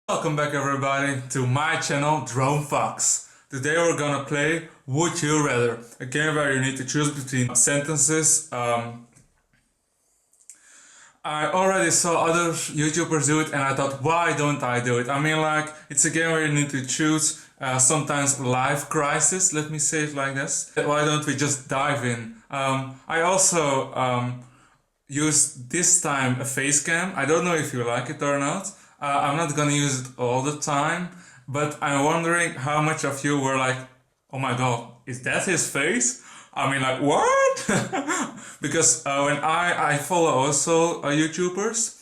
Welcome back everybody to my channel Drunken. Today we're gonna play Would You Rather, a game where you need to choose between sentences. I already saw other YouTubers do it and I thought, why don't I do it? I mean, like, it's a game where you need to choose sometimes life crisis, let me say it like this. Why don't we just dive in? I also used this time a face cam. I don't know if you like it or not. I'm not gonna use it all the time, but I'm wondering how much of you were like, oh my god, is that his face? I mean, like, what? Because when I follow also YouTubers,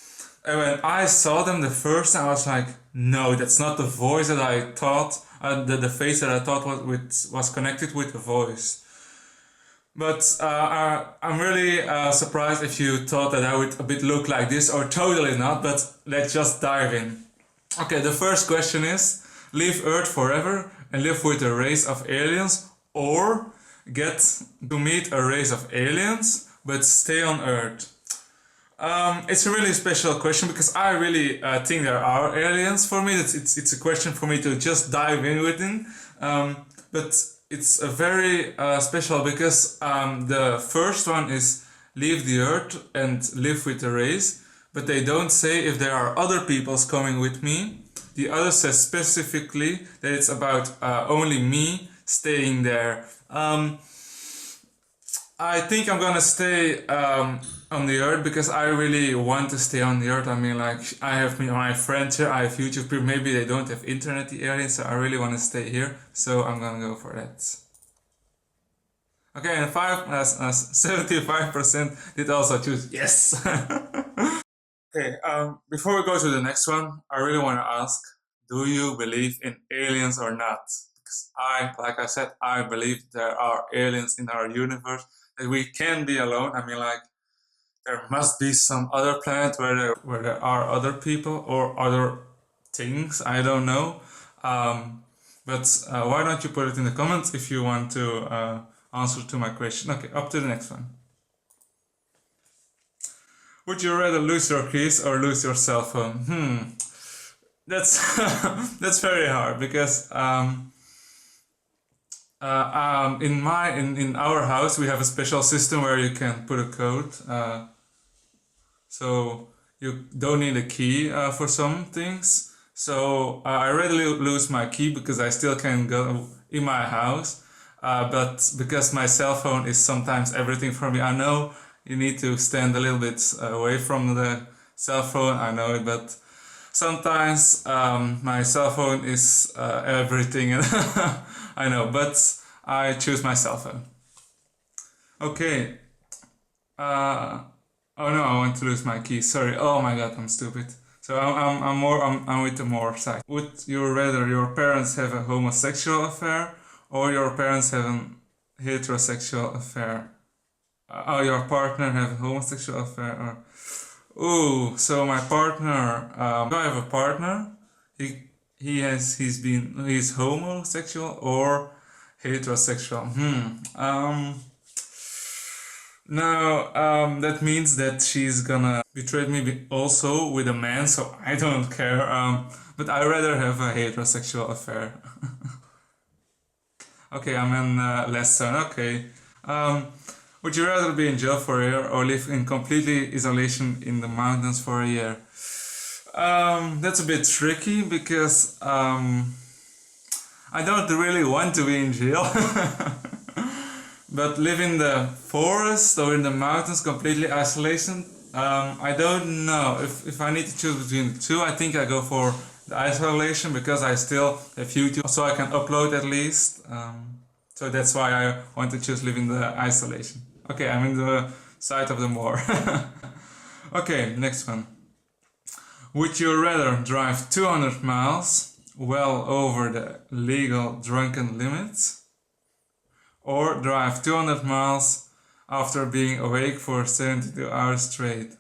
and when I saw them the first time, I was like, no, that's not the voice that I thought, the face that I thought was connected with the voice. But I'm really surprised if you thought that I would a bit look like this, or totally not, but let's just dive in. Okay, the first question is, leave Earth forever and live with a race of aliens, or get to meet a race of aliens but stay on Earth? It's a really special question because I really think there are aliens. For me, it's a question for me to just dive in within. But it's a very special because the first one is leave the Earth and live with the race, but they don't say if there are other peoples coming with me. The other says specifically that it's about only me staying there. I think I'm gonna stay on the Earth because I really want to stay on the Earth. I mean, like, I have my friends here, I have YouTube people, maybe they don't have internet, the aliens, so I really want to stay here, so I'm gonna go for that. Okay, and 75% did also choose yes. Okay, before we go to the next one, I really want to ask, do you believe in aliens or not? Because like I said, I believe there are aliens in our universe, that we can't be alone. I mean, like, there must be some other planet where there are other people or other things, I don't know. But why don't you put it in the comments if you want to answer to my question. Okay, up to the next one. Would you rather lose your keys or lose your cell phone? That's that's very hard because in our house we have a special system where you can put a code, so you don't need a key for some things. So I readily lose my key because I still can go in my house. But because my cell phone is sometimes everything for me, I know you need to stand a little bit away from the cell phone, I know it, but sometimes my cell phone is everything, I know, but I choose my cell phone. Okay. Oh no, I want to lose my key. Sorry. Oh my god, I'm stupid. So I'm with the more side. Would you rather your parents have a homosexual affair or your parents have a heterosexual affair? Or your partner have a homosexual affair? Or ooh, so my partner. Do I have a partner? He's homosexual or heterosexual? Now, that means that she's gonna betray me also with a man, so I don't care. But I rather have a heterosexual affair. Okay, I'm in lesson. Okay. Would you rather be in jail for a year or live in completely isolation in the mountains for a year? That's a bit tricky because I don't really want to be in jail. But live in the forest or in the mountains, completely isolation, I don't know. If I need to choose between the two, I think I go for the isolation because I still have YouTube, so I can upload at least. So that's why I want to choose live in the isolation. Okay, I'm in the side of the more. Okay, next one. Would you rather drive 200 miles well over the legal drunken limits, or drive 200 miles after being awake for 72 hours straight?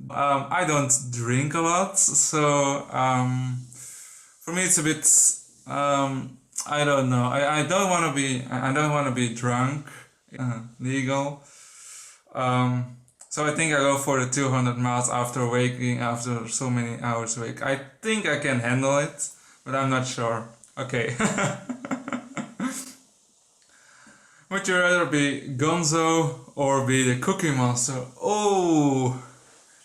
I don't drink a lot, so for me it's a bit I don't know. I don't want to be drunk, legal. So I think I go for the 200 miles after waking, after so many hours awake. I think I can handle it, but I'm not sure. Okay. Would you rather be Gonzo or be the Cookie Monster? Oh,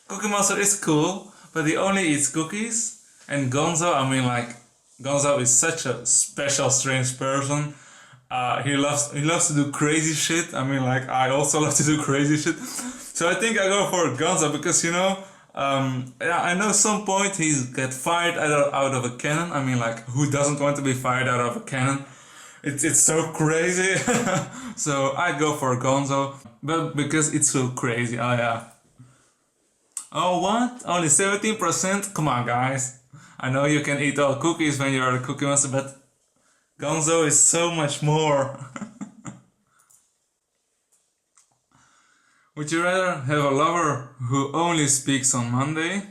Cookie Monster is cool, but he only eats cookies. And Gonzo, I mean, like, Gonzo is such a special, strange person. He loves to do crazy shit. I mean, like, I also love to do crazy shit. So I think I go for Gonzo because, yeah, I know some point he's get fired out of a cannon. I mean, like, who doesn't want to be fired out of a cannon? It's so crazy. So I go for Gonzo, but because it's so crazy. Oh yeah. Oh what? Only 17%? Come on, guys. I know you can eat all cookies when you're a Cookie Monster, but Gonzo is so much more. Would you rather have a lover who only speaks on Monday,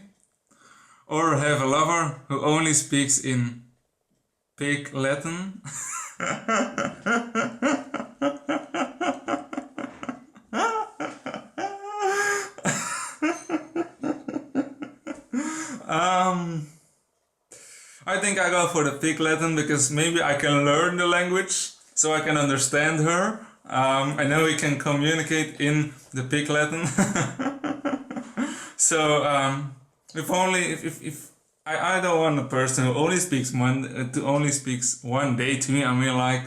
or have a lover who only speaks in pig Latin? I think I go for the pig Latin because maybe I can learn the language so I can understand her. I know we can communicate in the pig Latin. So if I don't want a person who only speaks one day to me. I mean, like,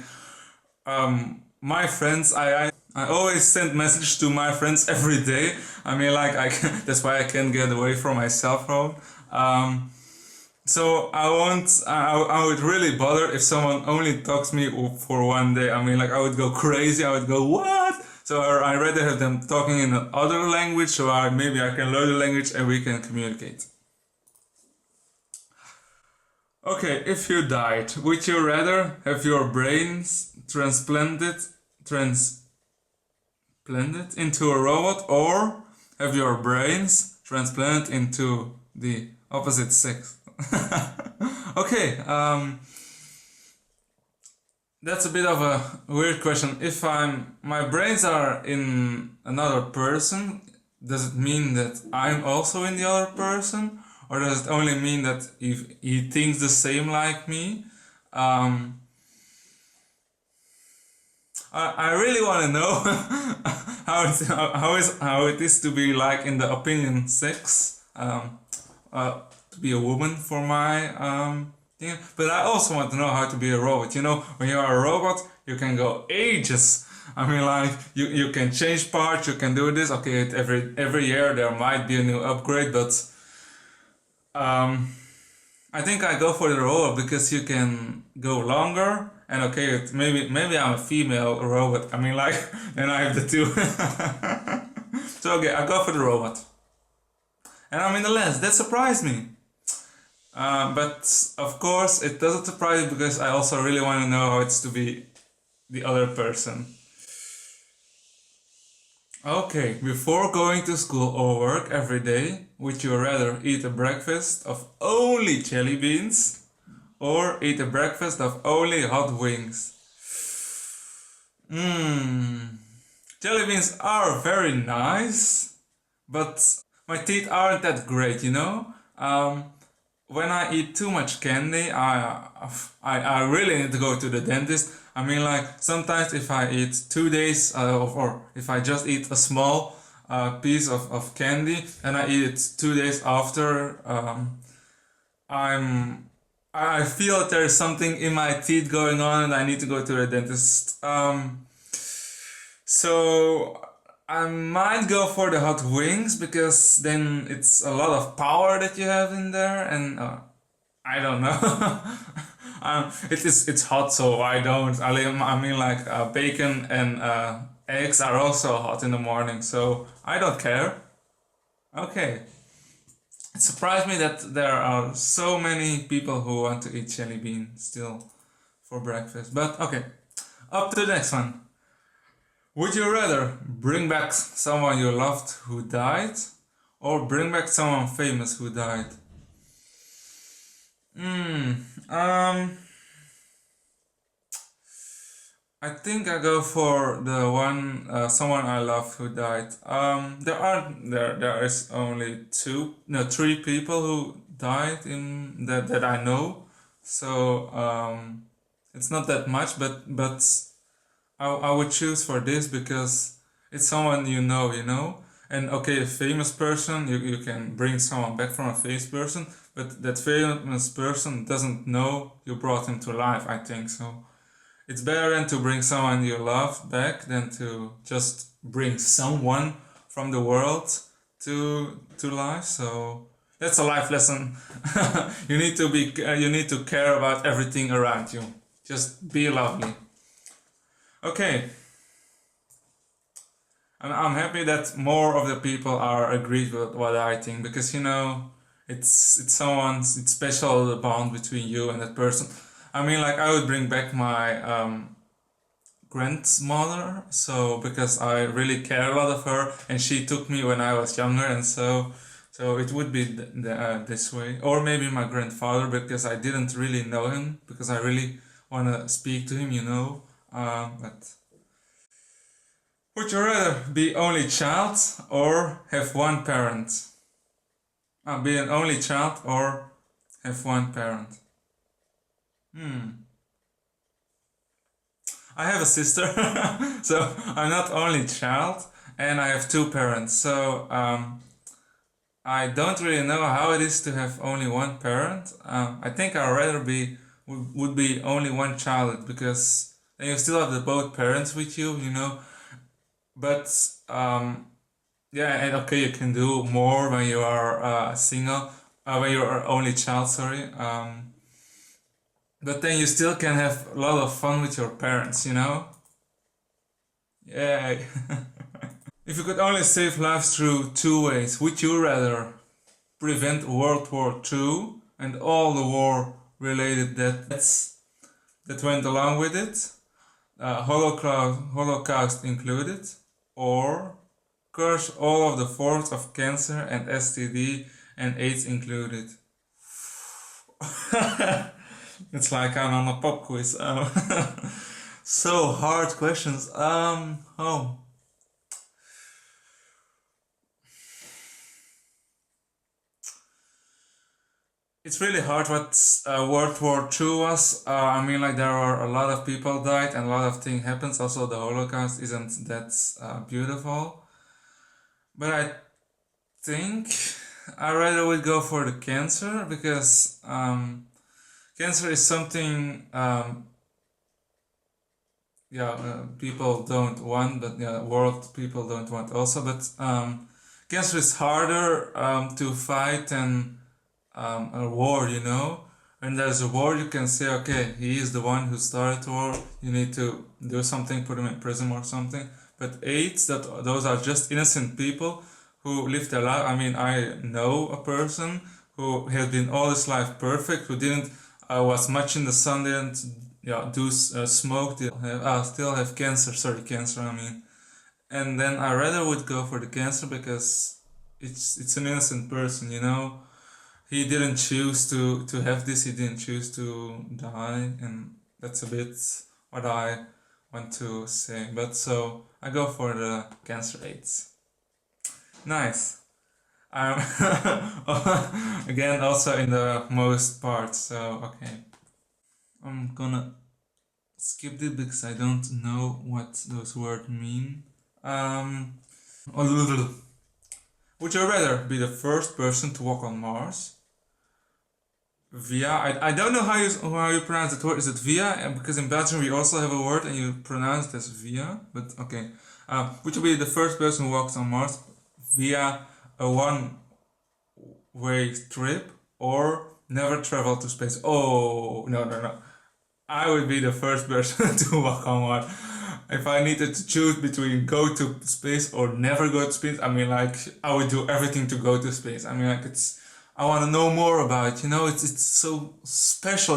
my friends, I always send message to my friends every day. I mean, like, that's why I can't get away from my cell phone. So I would really bother if someone only talks to me for one day. I mean, like, I would go crazy. I would go, what? So I'd rather have them talking in another language, so maybe I can learn the language and we can communicate. Okay, if you died, would you rather have your brains transplanted into a robot, or have your brains transplanted into the opposite sex? Okay, that's a bit of a weird question. If my brains are in another person, does it mean that I'm also in the other person? Or does it only mean that if he thinks the same like me? I really want to know how it is to be like in the opinion sex, to be a woman for my thing. But I also want to know how to be a robot. When you are a robot, you can go ages. I mean, like, you can change parts, you can do this. Okay, every year there might be a new upgrade, but I think I go for the robot because you can go longer. And okay, maybe I'm a female robot. I mean, like, then I have the two. So okay, I go for the robot. And I'm in the lens. That surprised me. But of course, it doesn't surprise me because I also really want to know how it's to be the other person. Okay, before going to school or work every day, would you rather eat a breakfast of only jelly beans or eat a breakfast of only hot wings? Jelly beans are very nice, but my teeth aren't that great, when I eat too much candy, I really need to go to the dentist. I mean, like, sometimes if I eat 2 days, or if I just eat a small piece of candy and I eat it 2 days after, I feel that there is something in my teeth going on and I need to go to the dentist. So I might go for the hot wings because then it's a lot of power that you have in there, and I don't know. It's hot, so I don't. I mean, like, bacon and eggs are also hot in the morning, so I don't care. Okay. It surprised me that there are so many people who want to eat jelly bean still for breakfast. But okay, up to the next one. Would you rather bring back someone you loved who died, or bring back someone famous who died? I I think I go for the one someone I love who died. There is only three people who died in that I know. So it's not that much, but I would choose for this because it's someone you know. And okay, a famous person, you can bring someone back from a famous person, but that famous person doesn't know you brought him to life, I think so. It's better than to bring someone you love back than to just bring someone from the world to life. So that's a life lesson. You need to care about everything around you. Just be lovely. Okay. I'm happy that more of the people are agreed with what I think because it's special the bond between you and that person. I mean, like I would bring back my grandmother, so because I really care a lot of her, and she took me when I was younger, and so it would be this way, or maybe my grandfather because I didn't really know him because I really want to speak to him, but. Would you rather be only child or have one parent? Be an only child or have one parent? I have a sister, so I'm not only child, and I have two parents. So I don't really know how it is to have only one parent. I think I'd rather would be only one child because then you still have the both parents with you. But yeah, and okay, you can do more when you are single, when you are only child. Sorry. But then you still can have a lot of fun with your parents. Yay! If you could only save lives through two ways, would you rather prevent World War II and all the war-related deaths that went along with it, Holocaust included, or curse all of the forms of cancer and STD and AIDS included? It's like I'm on a pop quiz. So hard questions. Oh. It's really hard what World War II was. I mean, like there are a lot of people died and a lot of things happens. Also, the Holocaust isn't that beautiful. But I think I rather would go for the cancer because cancer is something people don't want, but yeah, world people don't want also. But cancer is harder to fight than a war. When there's a war, you can say, okay, he is the one who started the war. You need to do something, put him in prison or something. But AIDS, those are just innocent people who live their life. I mean, I know a person who has been all his life perfect, who didn't was much in the sun, didn't do smoke, still have cancer. Sorry, cancer. I mean, and then I rather would go for the cancer because it's an innocent person. He didn't choose to have this. He didn't choose to die, and that's a bit what I want to say. But so I go for the cancer AIDS. Nice. I'm again also in the most part. So okay, I'm gonna skip it because I don't know what those words mean. Would you rather be the first person to walk on Mars? Via, I don't know how you pronounce that word. Is it via? And because in Belgium we also have a word and you pronounce it as via. But okay, would you be the first person who walks on Mars via a one-way trip or never travel to space? Oh no! I would be the first person to walk on Mars. If I needed to choose between go to space or never go to space, I mean, like I would do everything to go to space. I mean, like I want to know more about it. It's so special.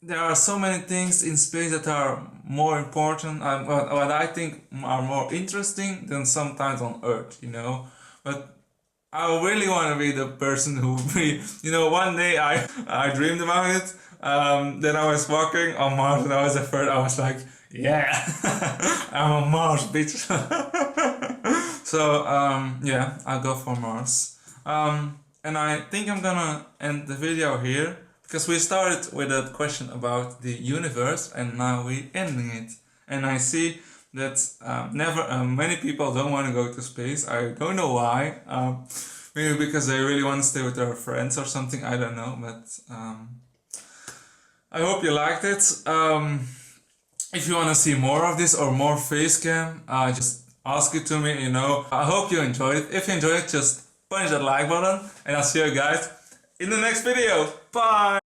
There are so many things in space that are more important, what I think are more interesting than sometimes on Earth. But I really want to be the person who be, one day I dreamed about it. Then I was walking on Mars and I was afraid. I was like, yeah, I'm on Mars, bitch. So, yeah, I'll go for Mars. And I think I'm gonna end the video here because we started with a question about the universe and now we're ending it. And I see that many people don't want to go to space. I don't know why. Maybe because they really want to stay with their friends or something. I don't know, but I hope you liked it. If you want to see more of this or more face cam, just ask it to me. I hope you enjoyed it. If you enjoyed it, just punch that like button, and I'll see you guys in the next video. Bye.